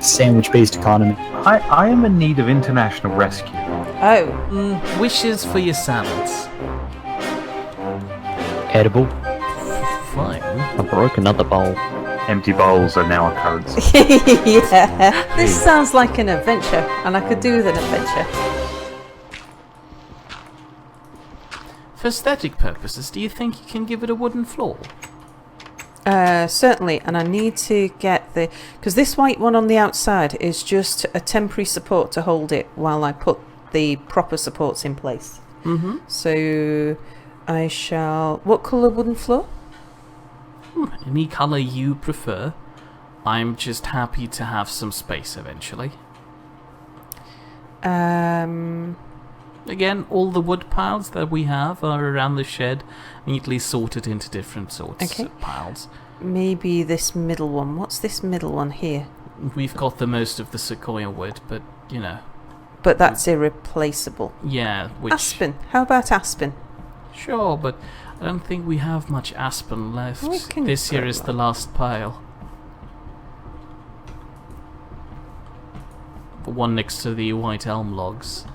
sandwich-based economy. I am in need of international rescue. Oh. Wishes for your salads. Edible. Fine. I broke another bowl. Empty bowls are now occurrence. Yeah. This sounds like an adventure, and I could do with an adventure. For aesthetic purposes, do you think you can give it a wooden floor? Certainly, and I need to get the... Because this white one on the outside is just a temporary support to hold it while I put the proper supports in place. Mm-hmm. So I shall... What colour wooden floor? Any colour you prefer. I'm just happy to have some space eventually. Again, all the wood piles that we have are around the shed, neatly sorted into different sorts of piles. Maybe this middle one. What's this middle one here? We've got the most of the sequoia wood, but, you know. But that's irreplaceable. Yeah, which... Aspen. How about aspen? Sure, but I don't think we have much aspen left. This here is the last pile. The one next to the white elm logs.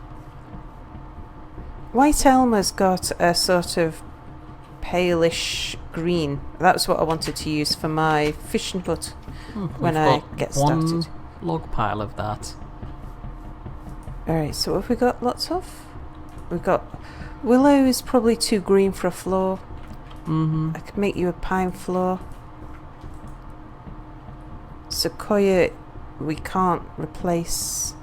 White elm has got a sort of palish green. That's what I wanted to use for my fishing hut when I get started. One log pile of that. Alright, so what have we got lots of? We've got willow is probably too green for a floor. Mm-hmm. I could make you a pine floor. Sequoia we can't replace.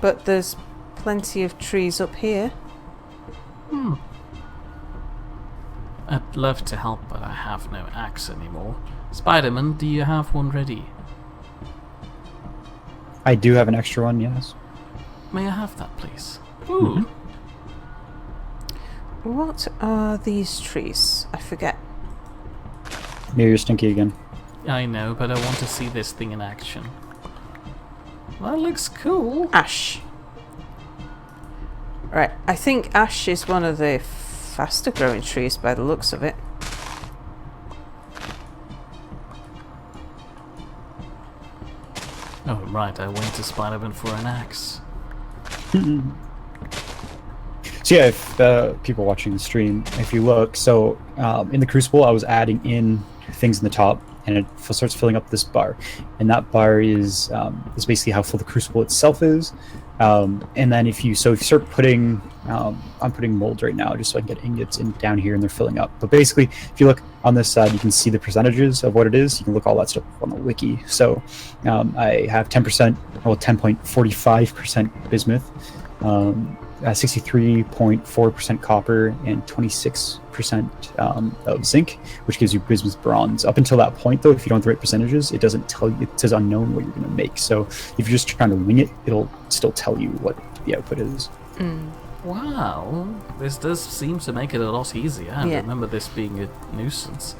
But there's plenty of trees up here. I'd love to help, but I have no axe anymore. Spider-Man, do you have one ready? I do have an extra one, yes. May I have that, please? Mm-hmm. What are these trees? I forget. Maybe you're stinky again. I know, but I want to see this thing in action. That looks cool. Ash. Right, I think ash is one of the faster growing trees by the looks of it. Oh, right, I went to Spider-Man for an axe. So yeah, if people watching the stream, if you look, so in the Crucible I was adding in things in the top, and it starts filling up this bar, and that bar is basically how full the Crucible itself is. And then if you start putting, I'm putting mold right now just so I can get ingots in down here, and they're filling up. But basically, if you look on this side, you can see the percentages of what it is. You can look all that stuff on the wiki. So I have 10%, well 10.45% bismuth, 63.4% copper, and 26% of zinc, which gives you bismuth bronze. Up until that point, though, if you don't have the right percentages, it doesn't tell you. It says unknown what you're going to make. So if you're just trying to wing it, it'll still tell you what the output is. Wow, this does seem to make it a lot easier. I remember this being a nuisance.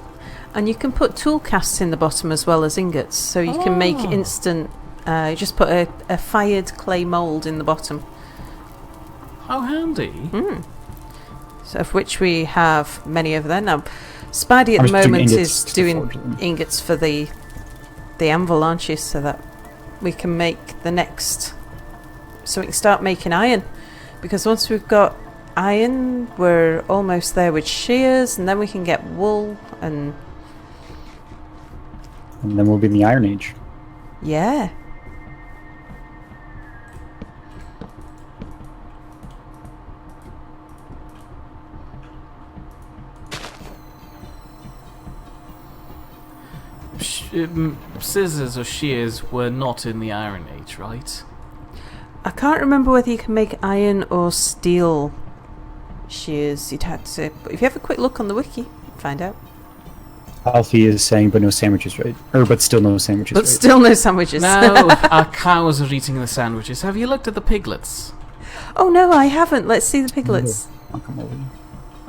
And you can put tool casts in the bottom as well as ingots, so you can make instant. You just put a fired clay mold in the bottom. How handy. So of which we have many of them. Now, Spidey at the moment is doing ingots for the anvil, aren't you? So that we can make the next... So we can start making iron. Because once we've got iron, we're almost there with shears, and then we can get wool, and then we'll be in the Iron Age. Yeah. Scissors or shears were not in the Iron Age, right? I can't remember whether you can make iron or steel shears. You'd have to... But if you have a quick look on the wiki, find out. Alfie is saying, but no sandwiches, right? But still no sandwiches, But still no sandwiches. No, our cows are eating the sandwiches. Have you looked at the piglets? Oh no, I haven't. Let's see the piglets. I'll come over.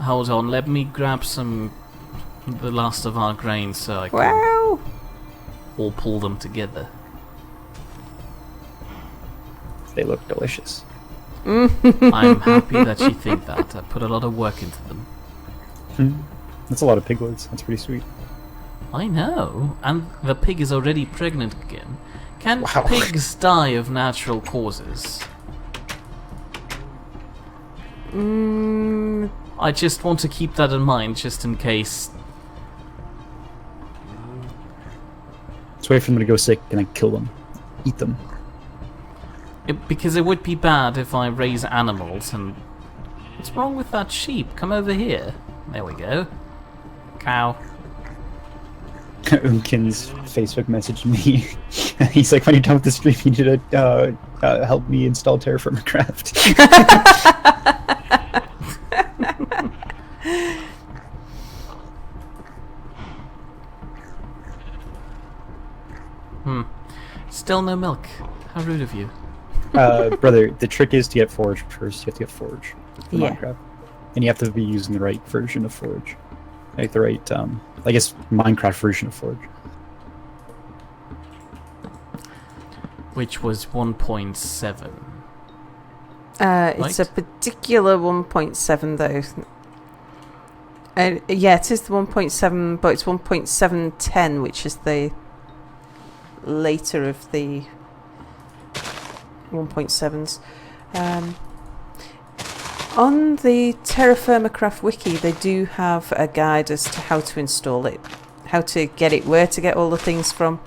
Hold on, let me grab the last of our grain so I can all pull them together. They look delicious. I'm happy that you think that. I put a lot of work into them. That's a lot of piglets. That's pretty sweet. I know, and the pig is already pregnant again. Can Wow. pigs die of natural causes? I just want to keep that in mind, just in case. Let's wait for them to go sick and then kill them. Eat them. Because it would be bad if I raise animals and... What's wrong with that sheep? Come over here. There we go. Cow. Unkin's Facebook messaged me. He's like, when you're done with the stream, you need to help me install Terrafirmacraft. Still no milk. How rude of you. Brother, the trick is to get forage first. You have to get forage for Yeah. Minecraft. And you have to be using the right version of forage. Like the right, I guess, Minecraft version of forage. Which was 1.7. It's a particular 1.7 though. Yeah, it is the 1.7, but it's 1.710, which is the later of the 1.7s. On the Terrafirmacraft wiki, they do have a guide as to how to install it, how to get it, where to get all the things from.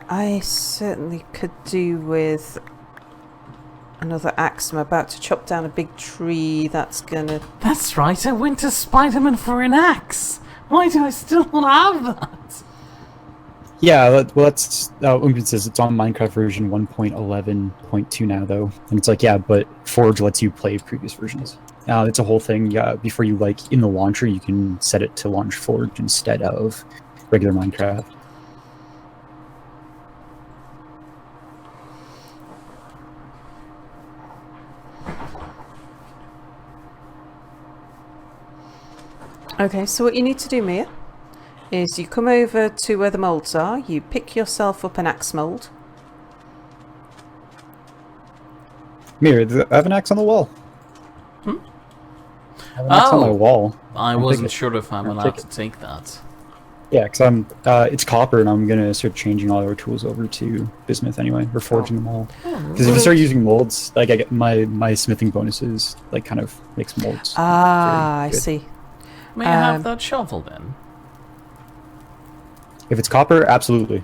I certainly could do with another axe. I'm about to chop down a big tree that's gonna... That's right, I went to Spider-Man for an axe! Why do I still not have that? Yeah, well, that's Unkin says it's on Minecraft version 1.11.2 now, though, and it's like, yeah, but Forge lets you play previous versions. It's a whole thing. Yeah, before you in the launcher, you can set it to launch Forge instead of regular Minecraft. Okay, so what you need to do, Mia, is you come over to where the moulds are, you pick yourself up an axe mould. Mira, I have an axe on the wall. I have an axe on my wall. I wasn't sure if I'm allowed to take that. Yeah, because it's copper, and I'm gonna start changing all our tools over to bismuth anyway. We're forging them all. Because if you start using molds, like I get my smithing bonuses, like kind of makes molds. I see. May I have that shovel then? If it's copper, absolutely.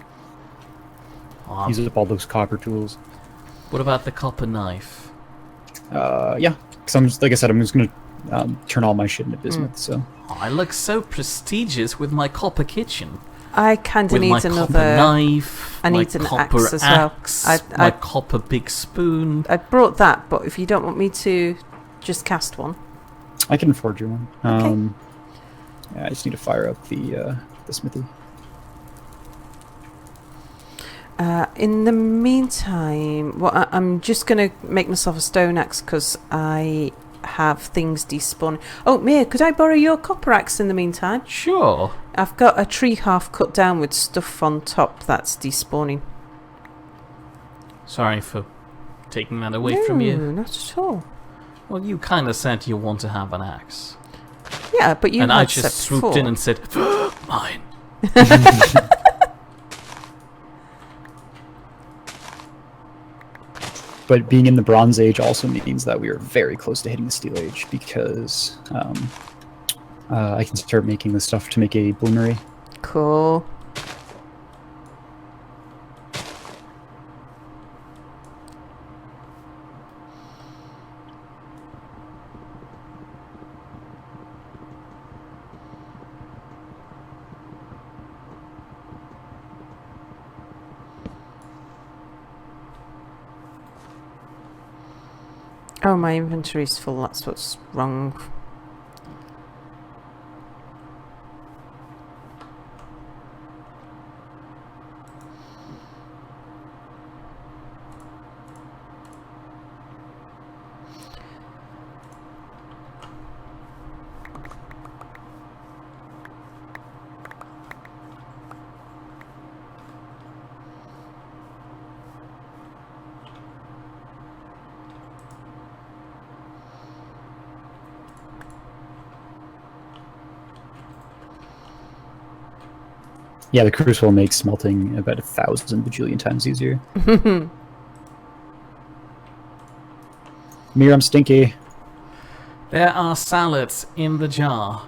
Use Um, up all those copper tools. What about the copper knife? Yeah, because I'm just, like I said, I'm just gonna turn all my shit into bismuth. So I look so prestigious with my copper kitchen. I kind of With need my another... copper knife, I need my an copper axe as well. my copper big spoon. I brought that, but if you don't want me to just cast one. I can forge you one. Okay. Yeah, I just need to fire up the smithy. In the meantime, I'm just going to make myself a stone axe because I have things despawning. Oh, Mia, could I borrow your copper axe in the meantime? Sure. I've got a tree half cut down with stuff on top that's despawning. Sorry for taking that away from you. No, not at all. Well, you kind of said you want to have an axe. Yeah, but you and had I just said swooped before. in and said, mine. But being in the Bronze Age also means that we are very close to hitting the Steel Age because I can start making the stuff to make a bloomery. Cool. Oh, my inventory's full, that's what's wrong. Yeah, the crucible makes smelting about 1,000 bajillion times easier. Mir, I'm stinky. There are salads in the jar.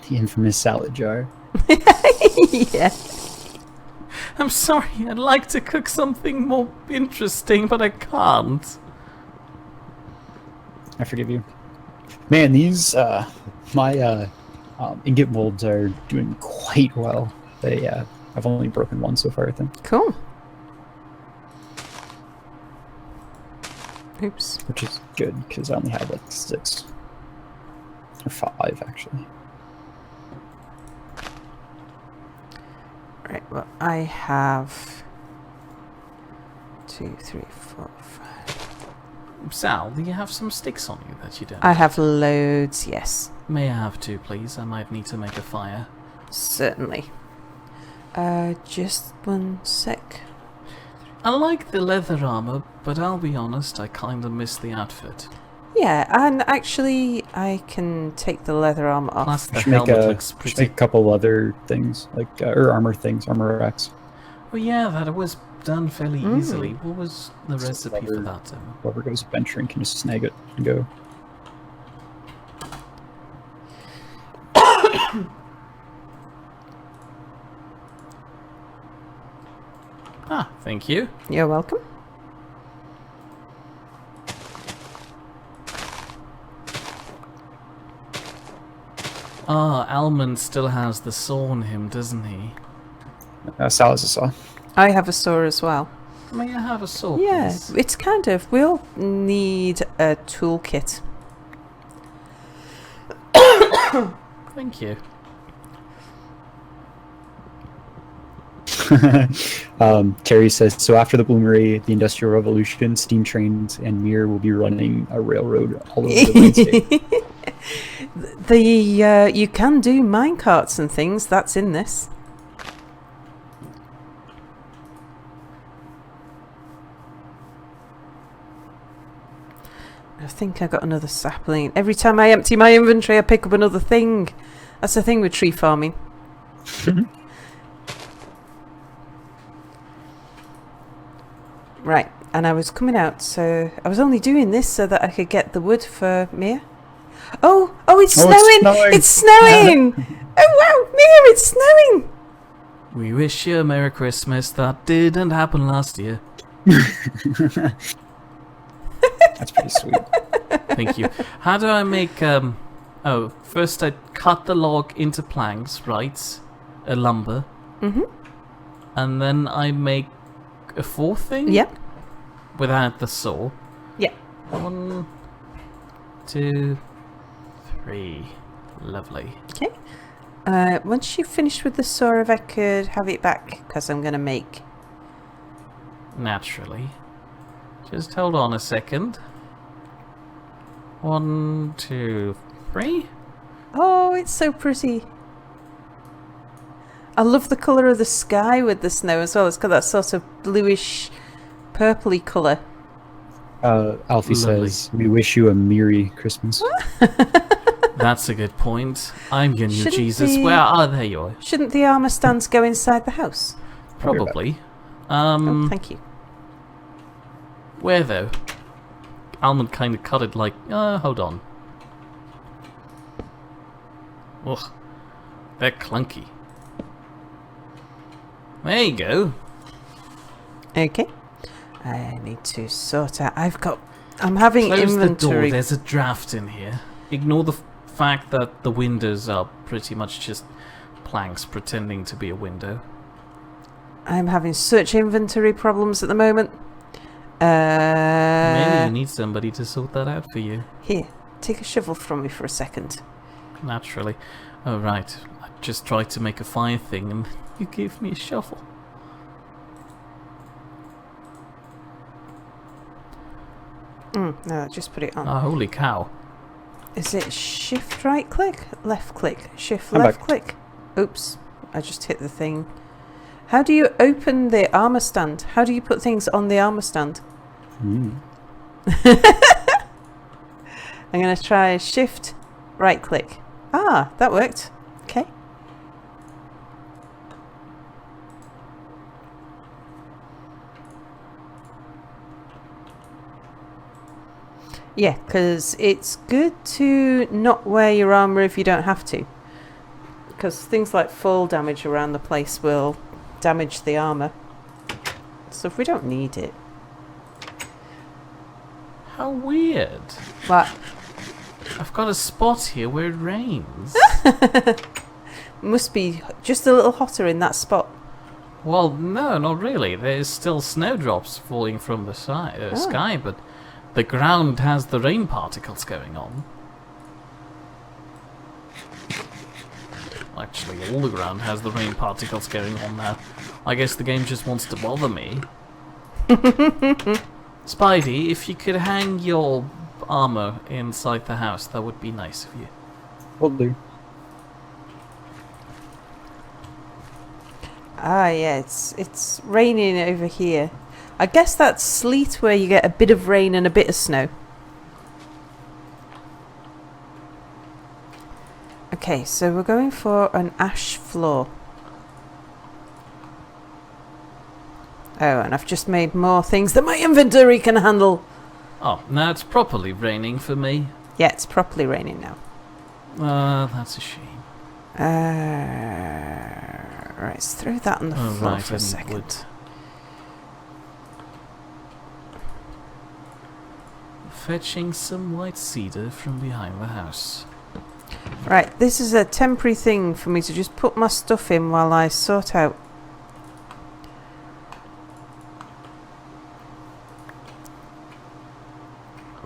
The infamous salad jar. Yeah. I'm sorry, I'd like to cook something more interesting, but I can't. I forgive you. Man, these my ingot molds are doing quite well. They I've only broken one so far, I think. Cool. Oops. Which is good because I only have like 6 or 5 actually. Right. Well, I have 2, 3, 4, 5. Sal, do you have some sticks on you that you don't? I have loads. Yes. May I have 2, please? I might need to make a fire. Certainly. Just one sec. I like the leather armor, but I'll be honest, I kinda miss the outfit. Yeah, and actually, I can take the leather armor off. Plus, the Should make helmet a looks should pretty. make a couple other things like or armor things, armor racks. Oh yeah, that was done fairly easily. What was the Just recipe for leather. that? Whoever goes adventuring can just snag it and go. Ah, thank you. You're welcome. Ah, Almond still has the saw on him, doesn't he? Sal has a saw. I have a saw as well. May I have a saw, Yeah, please? it's kind of. We all need a toolkit. Thank you. Terry says, so after the Bloomery, the Industrial Revolution, steam trains and Mir will be running a railroad all over the landscape. You can do minecarts and things. That's in this. I think I got another sapling. Every time I empty my inventory, I pick up another thing. That's the thing with tree farming. Right, and I was coming out, so I was only doing this so that I could get the wood for Mia. Oh, it's Oh, snowing! it's snowing! It's snowing! Oh wow, Mia, it's snowing! We wish you a Merry Christmas. That didn't happen last year. That's pretty sweet. Thank you. How do I make, oh, first I cut the log into planks, right? A lumber. Mm-hmm. And then I make a 4th thing? Yep. Without the saw. Yeah. 1, 2, 3. Lovely. Okay. Once you've finished with the saw, if I could have it back, because I'm going to make... Naturally. Just hold on a second. 1, 2, 3. Oh, it's so pretty. I love the colour of the sky with the snow as well. It's got that sort of bluish, purpley colour. Alfie Lovely. says, we wish you a Merry Christmas. That's a good point. I'm your new Shouldn't Jesus. the- Where are there you are? Shouldn't the armour stands go inside the house? Probably. Oh, thank you. Where though? Almond kind of cut it like, hold on. Ugh. They're clunky. There you go. Okay. I need to sort out... I'm having Close the door. inventory... There's a draft in here. Ignore the fact that the windows are pretty much just planks pretending to be a window. I'm having such inventory problems at the moment. Maybe you need somebody to sort that out for you. Here, take a shovel from me for a second. Naturally. Oh, right. I just tried to make a fire thing and you gave me a shovel. No, just put it on. Oh, holy cow. Is it shift right click? Left click? Shift I'm left back. click? Oops, I just hit the thing. How do you open the armor stand? How do you put things on the armor stand? I'm going to try shift right click. Ah, that worked. Okay. Yeah, because it's good to not wear your armour if you don't have to. Because things like fall damage around the place will damage the armour. So if we don't need it... How weird. What? I've got a spot here where it rains. Must be just a little hotter in that spot. Well, no, not really. There's still snowdrops falling from the sky, but the ground has the rain particles going on. Actually, all the ground has the rain particles going on now. I guess the game just wants to bother me. Spidey, if you could hang your armor inside the house, that would be nice of you. Will do. Ah, yeah, it's raining over here. I guess that's sleet where you get a bit of rain and a bit of snow. Okay, so we're going for an ash floor. Oh, and I've just made more things that my inventory can handle. Oh, now it's properly raining for me. Yeah, it's properly raining now. That's a shame. Right, let's throw that on the floor for a second. Wood. Fetching some white cedar from behind the house. Right, this is a temporary thing for me to just put my stuff in while I sort out.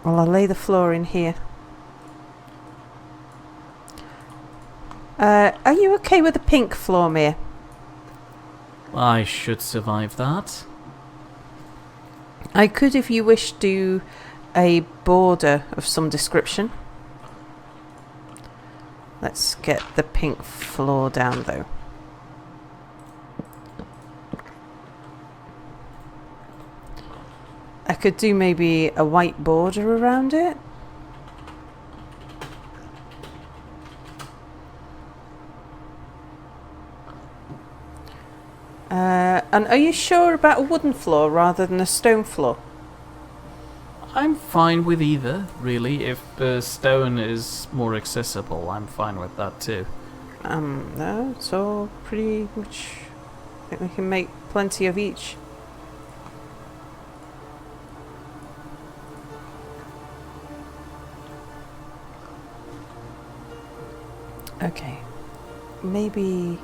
Well, I'll lay the floor in here. Are you okay with the pink floor, Mia? I should survive that. I could, if you wish, do a border of some description. Let's get the pink floor down, though. I could do maybe a white border around it. And are you sure about a wooden floor rather than a stone floor? I'm fine with either, really. If stone is more accessible, I'm fine with that too. No, it's all pretty much... I think we can make plenty of each. Okay. Maybe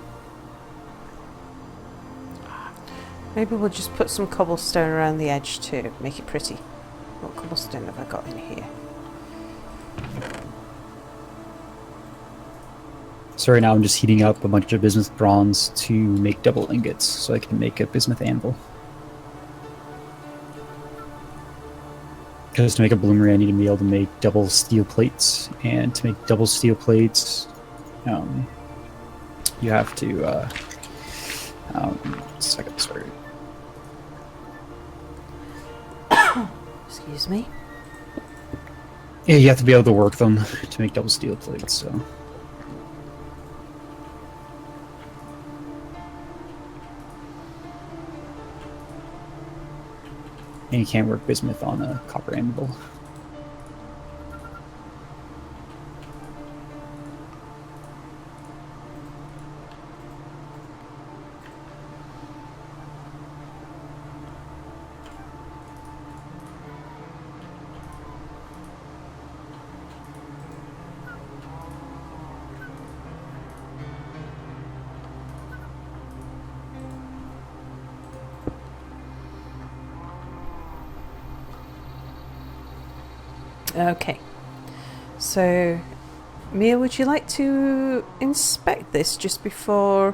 we'll just put some cobblestone around the edge to make it pretty. What cobblestone have I got in here? So right now I'm just heating up a bunch of bismuth bronze to make double ingots so I can make a bismuth anvil. Because to make a bloomery I need to be able to make double steel plates, and to make double steel plates you have to second, sorry. Excuse me. Yeah, you have to be able to work them to make double steel plates, so. And you can't work bismuth on a copper anvil. Okay. So, Mia, would you like to inspect this just before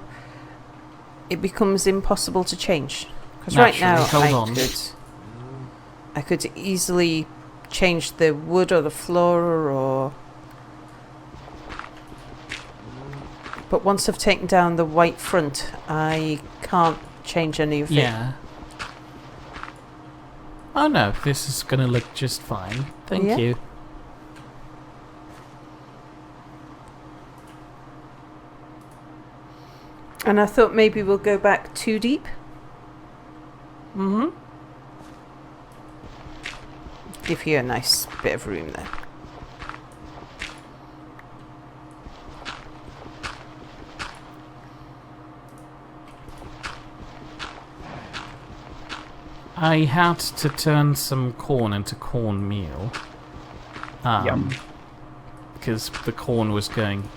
it becomes impossible to change? Because right now I could easily change the wood or the floor, or... But once I've taken down the white front, I can't change any of it. Yeah. Oh no, this is gonna look just fine. Thank you. And I thought maybe we'll go back too deep. Give you a nice bit of room there. I had to turn some corn into cornmeal. Yum. Because the corn was going,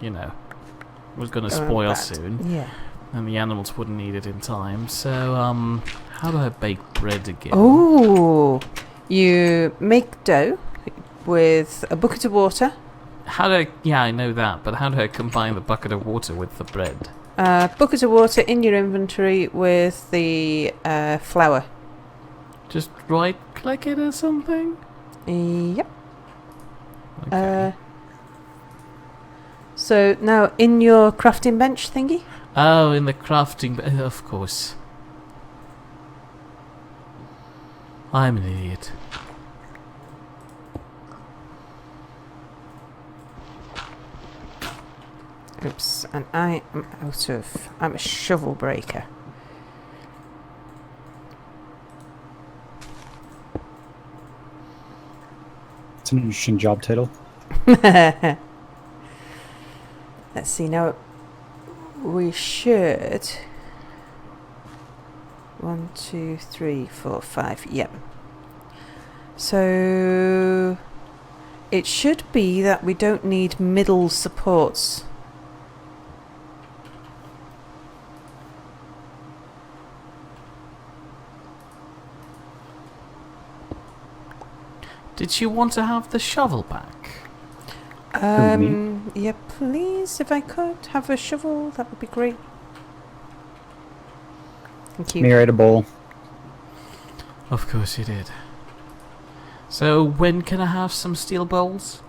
was going to spoil soon. Yeah. And the animals wouldn't eat it in time. So, how do I bake bread again? Oh, you make dough with a bucket of water. Yeah, I know that, but how do I combine the bucket of water with the bread? Bucket of water in your inventory with the flour. Just right-click it or something? Yep. Okay. So now in your crafting bench thingy. Oh, in the crafting... of course. I'm an idiot. Oops, and I am I'm a shovel breaker. It's an interesting job title. Let's see, now we should... 1, 2, 3, 4, 5, yep. So it should be that we don't need middle supports. Did you want to have the shovel back? Yeah, please, if I could have a shovel, that would be great. Thank you. Me right a bowl. Of course you did. So, when can I have some steel bowls?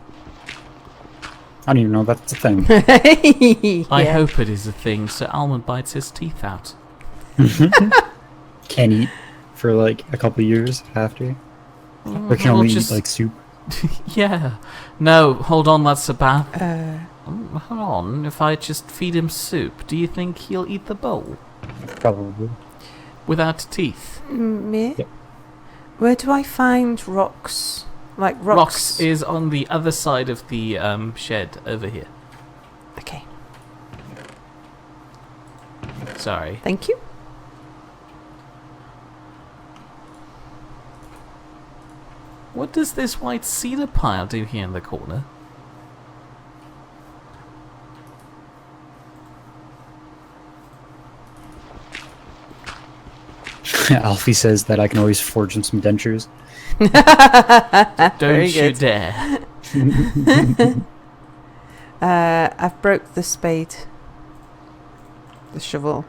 I don't even know that's a thing. I hope it is a thing, so Almond bites his teeth out. Can't eat for like a couple years after. Or can only eat like soup. Yeah. No, hold on, that's a bad... hold on, if I just feed him soup, do you think he'll eat the bowl? Probably. Without teeth? Me? Yep. Where do I find rocks? Like rocks? Rocks is on the other side of the shed, over here. Okay. Sorry. Thank you. What does this white cedar pile do here in the corner? Alfie says that I can always forge him some dentures. Don't you dare. I've broke the spade. The shovel.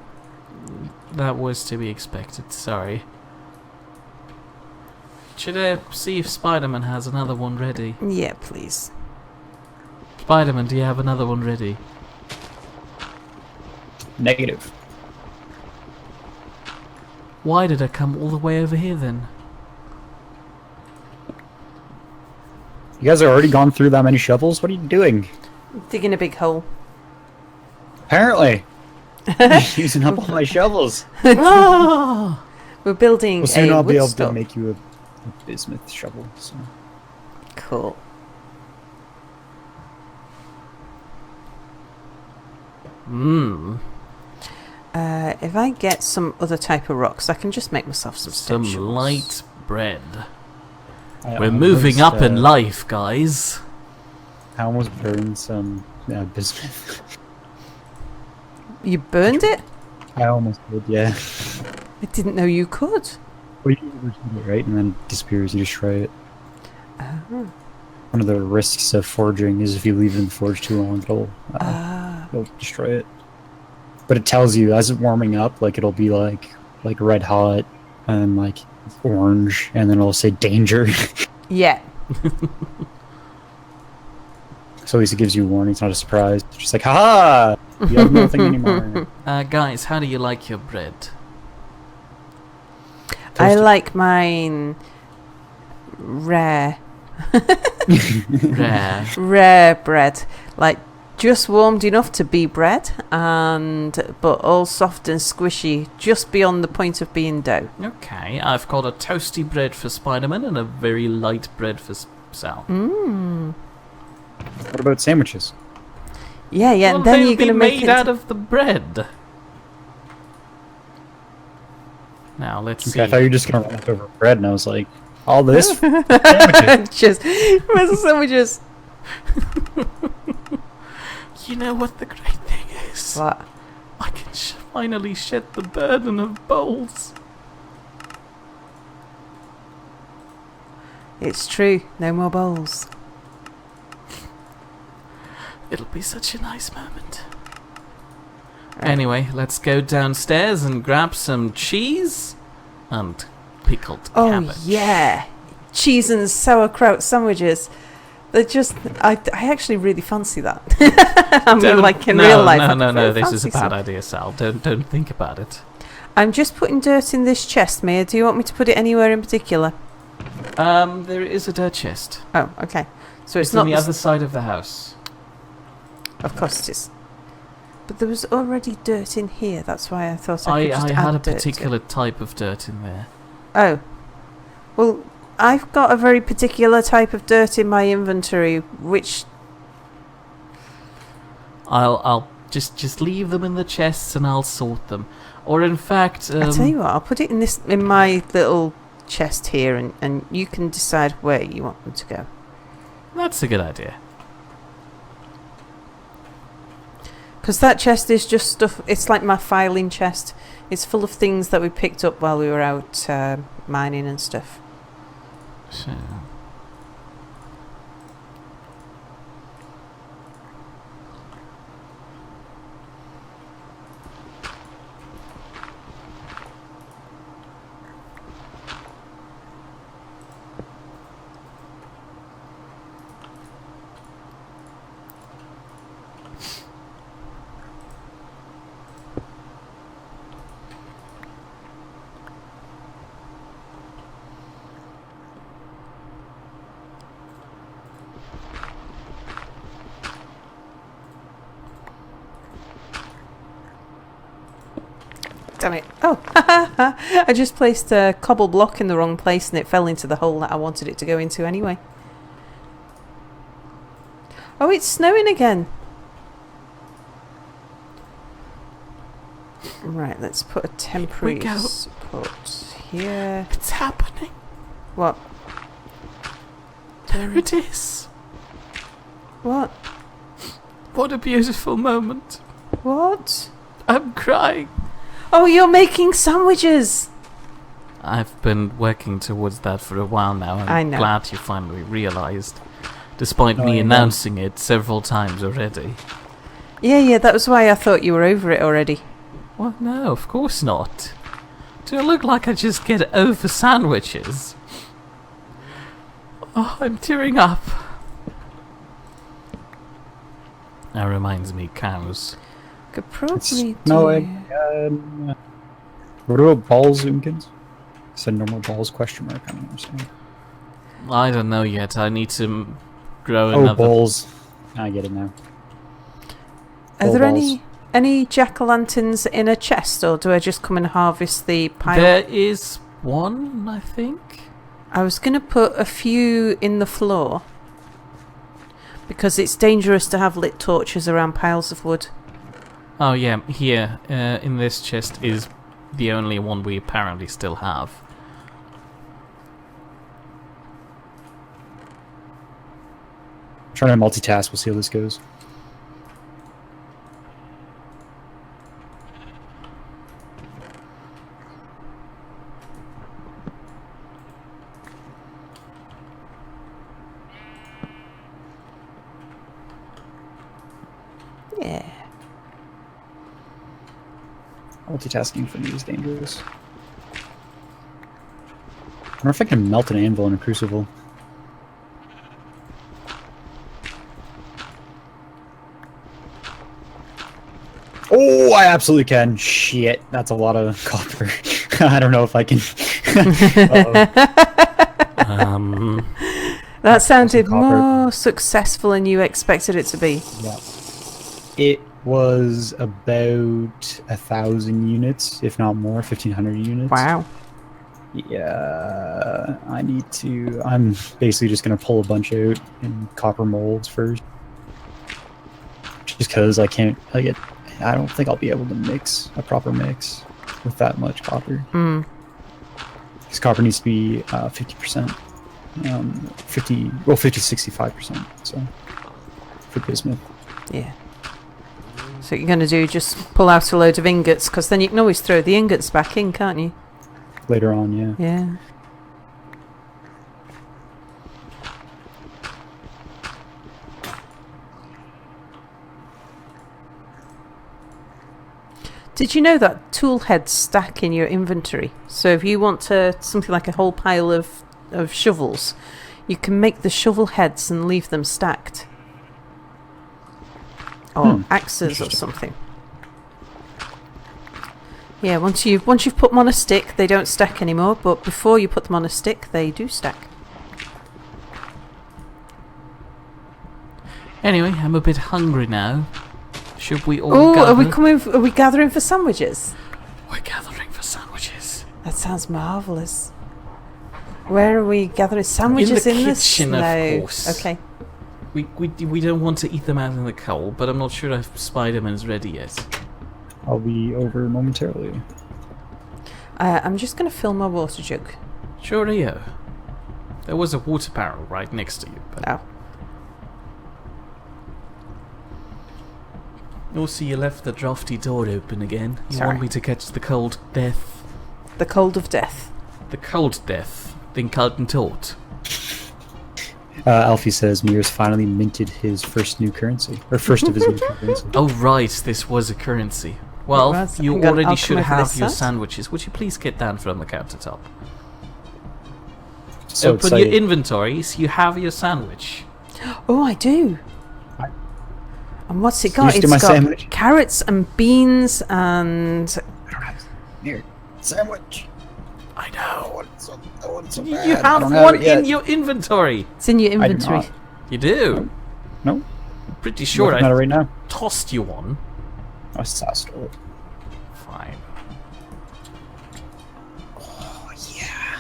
That was to be expected, sorry. Should I see if Spider-Man has another one ready? Yeah, please. Spider-Man, do you have another one ready? Negative. Why did I come all the way over here then? You guys have already gone through that many shovels? What are you doing? Digging a big hole. Apparently. Using up all my shovels. Ah! We're building Well, soon a I'll be able woodstock. to make you a bismuth shovel. So. Cool. Mmm. If I get some other type of rocks, I can just make myself some stone Some shovels. light bread. I We're moving almost, up in life, guys. I almost burned some bismuth. You burned it? I almost did, yeah. I didn't know you could. Well, you overheat it, right? And then it disappears, you destroy it. Oh. One of the risks of forging is if you leave it in the forge too long, it'll destroy it. But it tells you as it's warming up, like it'll be like red hot and like orange, and then it'll say danger. Yeah. So at least it gives you a warning. It's not a surprise. It's just like, haha! You have nothing anymore. Guys, how do you like your bread? I like mine rare. Rare. Rare bread. Like just warmed enough to be bread, but all soft and squishy, just beyond the point of being dough. Okay, I've got a toasty bread for Spider-Man and a very light bread for Sal. What about sandwiches? Yeah, Well, and then they'll you're going to be make made out of the bread. Now, let's see. I thought you were just going to run over bread, and I was like, all this for sandwiches. Just, where's the sandwiches? You know what the great thing is? What? I can finally shed the burden of bowls. It's true, no more bowls. It'll be such a nice moment. Anyway, let's go downstairs and grab some cheese and pickled cabbage. Oh, yeah. Cheese and sauerkraut sandwiches. They're just... I actually really fancy that. I mean, like in real life. No, this is a bad idea, Sal. Don't think about it. I'm just putting dirt in this chest, Mia. Do you want me to put it anywhere in particular? There is a dirt chest. Oh, okay. So It's not on the other side of the house. Of course it is. But there was already dirt in here. That's why I thought I could just I add had a dirt to it. particular type of dirt in there. Oh. Well, I've got a very particular type of dirt in my inventory, which... I'll just leave them in the chests and I'll sort them. Or in fact... I tell you what, I'll put it in my little chest here, and you can decide where you want them to go. That's a good idea. Because that chest is just stuff... It's like my filing chest. It's full of things that we picked up while we were out mining and stuff. So... Damn it. Oh, I just placed a cobble block in the wrong place and it fell into the hole that I wanted it to go into anyway. Oh, it's snowing again. Right, let's put a temporary support here. It's happening. What? There it is. What? What a beautiful moment. What? I'm crying. Oh, you're making sandwiches! I've been working towards that for a while now. I I'm know. glad you finally realised. Despite Oh, me I know. announcing it several times already. Yeah, that was why I thought you were over it already. Well, no, of course not. Do I look like I just get over sandwiches? Oh, I'm tearing up. That reminds me, cows. Could probably It's do... snowing. What about balls, Zoomkins? Said normal balls, question mark. I don't understand. I don't know yet. I need to grow Oh, another... balls. I get it now. Are Ball there balls. any jack-o'-lanterns in a chest, or do I just come and harvest the pile? There is one, I think. I was going to put a few in the floor, because it's dangerous to have lit torches around piles of wood. Oh yeah, here, in this chest is the only one we apparently still have. I'm trying to multitask. We'll see how this goes. Yeah. Multitasking for me is dangerous. I wonder if I can melt an anvil in a crucible. Oh, I absolutely can. Shit, that's a lot of copper. I don't know if I can. That sounded copper. more successful than you expected it to be. Yeah. It was about 1,000 units, if not more, 1,500 units. Wow. Yeah, I'm basically just going to pull a bunch out in copper molds first. Just because I don't think I'll be able to mix a proper mix with that much copper. Because copper needs to be 50%. 65%, so for bismuth. Yeah. So what you're going to do, just pull out a load of ingots, because then you can always throw the ingots back in, can't you? Later on, yeah. Yeah. Did you know that tool heads stack in your inventory? So if you want something like a whole pile of shovels, you can make the shovel heads and leave them stacked. Or axes or something. Yeah, once you've put them on a stick, they don't stack anymore, but before you put them on a stick, they do stack. Anyway, I'm a bit hungry now. Should we all gather? Are we gathering for sandwiches? We're gathering for sandwiches. That sounds marvellous. Where are we gathering sandwiches? In the the kitchen, snow? of course. Okay. We don't want to eat them out in the cold, but I'm not sure if Spider-Man's ready yet. I'll be over momentarily. I'm just going to fill my water jug. Sure, Rio. There was a water barrel right next to you. But Oh. Also, you left the drafty door open again. You Sorry. want me to catch the cold death? The cold of death. The cold death. Den kalten Tod. Alfie says Mir's finally minted his first new currency. Or first of his new currency. Oh, right. This was a currency. Well, you Hang on, already I'll should come over have this your side. sandwiches. Would you please get down from the countertop? So Open your inventories. You have your sandwich. Oh, I do. Right. And what's it So got? you should do It's my got sandwich. carrots and beans and... I don't have Mir sandwich. I know. I want it so You bad. I have don't one it yet. in your inventory. It's in your I do inventory. not. You do. No. Pretty sure Looking at it I right now. tossed you one. I stole it. Fine. Oh yeah.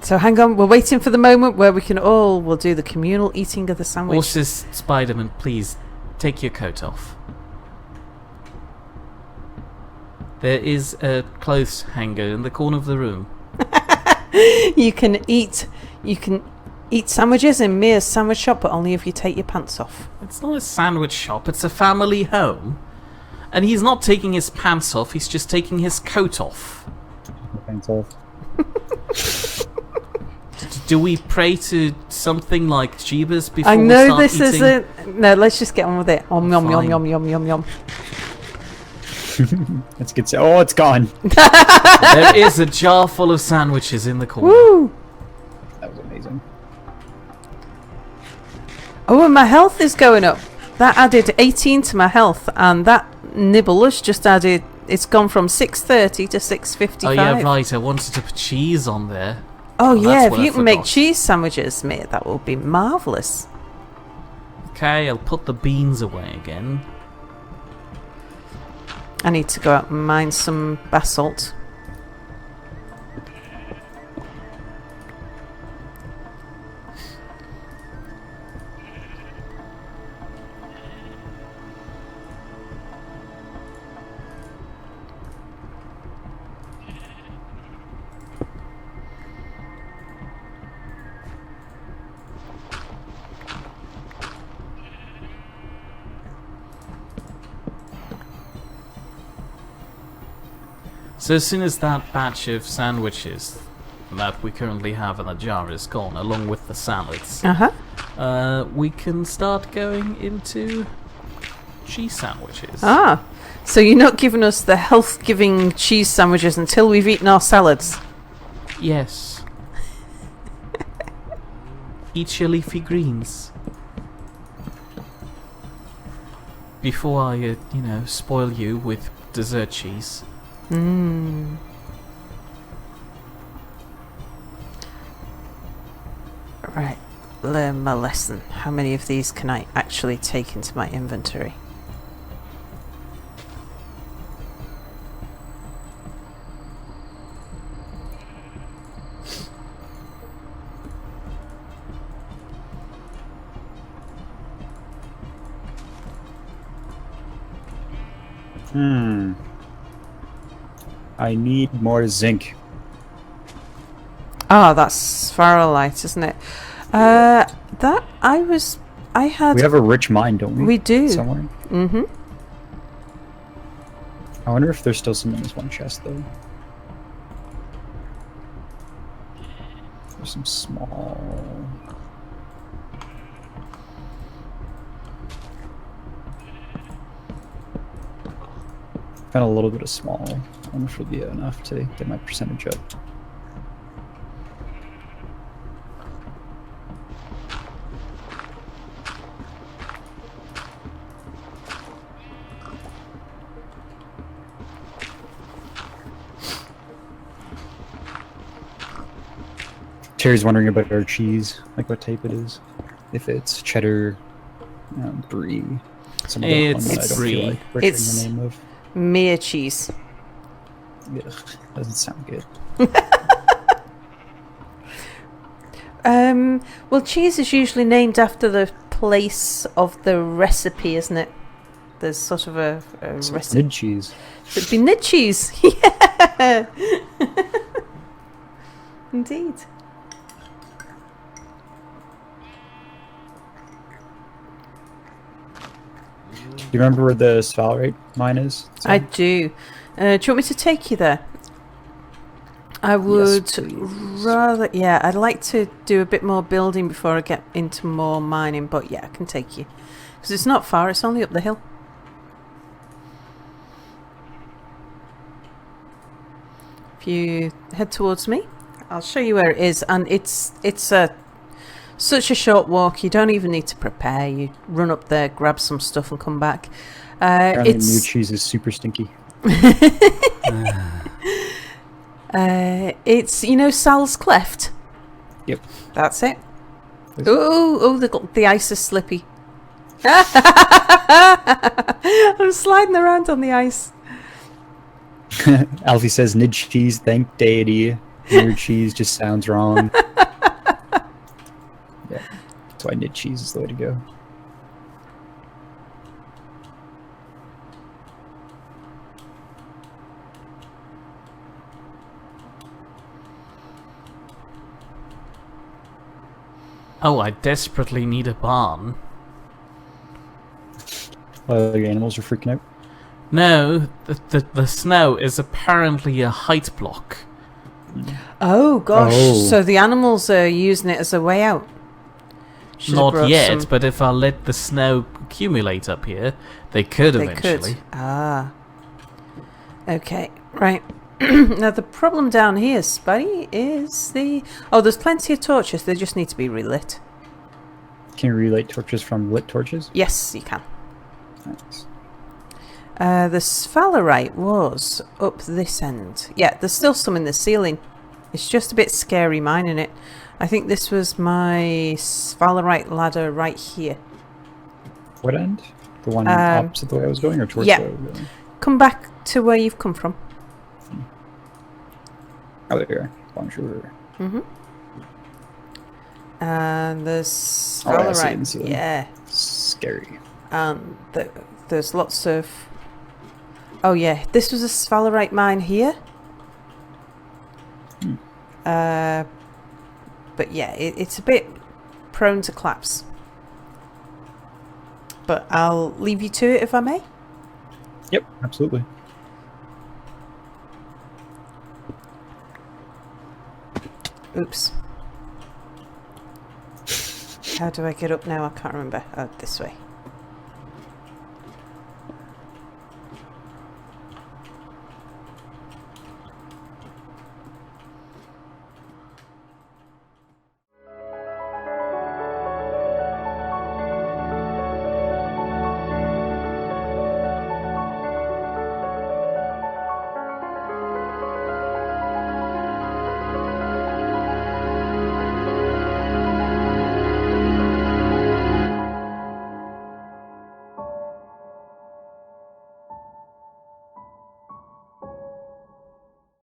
So hang on, we're waiting for the moment where we'll do the communal eating of the sandwich. Also, Spider-Man, please take your coat off. There is a clothes hanger in the corner of the room. You can eat sandwiches in Mia's sandwich shop, but only if you take your pants off. It's not a sandwich shop, it's a family home. And he's not taking his pants off, he's just taking his coat off. Pants off. Do we pray to something like Jeebus before I we know start this eating? isn't... No, let's just get on with it. Yum, yum, Fine. yum, yum, yum, yum. That's good. Oh, it's gone. There is a jar full of sandwiches in the corner. Woo! That was amazing. Oh, and my health is going up. That added 18 to my health, and that nibble has just added... It's gone from 630 to 655. Oh yeah, right, I wanted to put cheese on there. Oh, that's yeah, if what I you can make forgot. cheese sandwiches, mate, that will be marvellous. Okay, I'll put the beans away again. I need to go out and mine some basalt. So as soon as that batch of sandwiches that we currently have in the jar is gone, along with the salads, we can start going into cheese sandwiches. Ah, so you're not giving us the health-giving cheese sandwiches until we've eaten our salads? Yes. Eat your leafy greens. Before I, spoil you with dessert cheese. Mmm. Right, learn my lesson. How many of these can I actually take into my inventory? I need more zinc. Oh, that's sphalerite, isn't it? I had... We have a rich mine, don't we? We do. Somewhere. Mm-hmm. I wonder if there's still some in this one chest, though. There's some small... Found a little bit of small. I wonder if it'll be enough to get my percentage up. Terry's wondering about our cheese, like what type it is. If it's cheddar, brie, some other one that I don't feel like butchering the name of. Mere cheese. Ugh, doesn't sound good. Well, cheese is usually named after the place of the recipe, isn't it? There's sort of a So recipe. Nidd cheese. So it'd be Nidd cheese. Yeah. Indeed. Do you remember where the sphalerite mine is? I do. Do you want me to take you there? I would rather... Yeah, I'd like to do a bit more building before I get into more mining, but yeah, I can take you. Because it's not far, it's only up the hill. If you head towards me, I'll show you where it is, and it's such a short walk, you don't even need to prepare. You run up there, grab some stuff and come back. Apparently new cheese is super stinky. It's, you know, Sal's Cleft? Yep. That's it. Is Oh, the ice is slippy. I'm sliding around on the ice. Alfie says Nidd cheese, thank deity. Your cheese just sounds wrong. Yeah, that's why Nidd cheese is the way to go. Oh, I desperately need a barn. The animals are freaking out. No, the snow is apparently a height block. Oh, gosh. Oh. So the animals are using it as a way out. Should've Not brought yet, some- but if I let the snow accumulate up here, they could They eventually. could. Ah. Okay, right. Now the problem down here, Spidey, is the... Oh, there's plenty of torches. They just need to be relit. Can you relay torches from lit torches? Yes, you can. Nice. The sphalerite was up this end. Yeah, there's still some in the ceiling. It's just a bit scary mining it. I think this was my sphalerite ladder right here. What end? The one opposite the way I was going, or towards yeah. the way I was going? Come back to where you've come from. Oh, there. Bonjour. Mm-hmm. And there's Oh, I see it in the sphalerite. ceiling. Yeah. Scary. And there's lots of... Oh yeah, this was a sphalerite mine here. But yeah, it's a bit prone to collapse. But I'll leave you to it if I may. Yep, absolutely. Oops. How do I get up now? I can't remember. Oh, this way.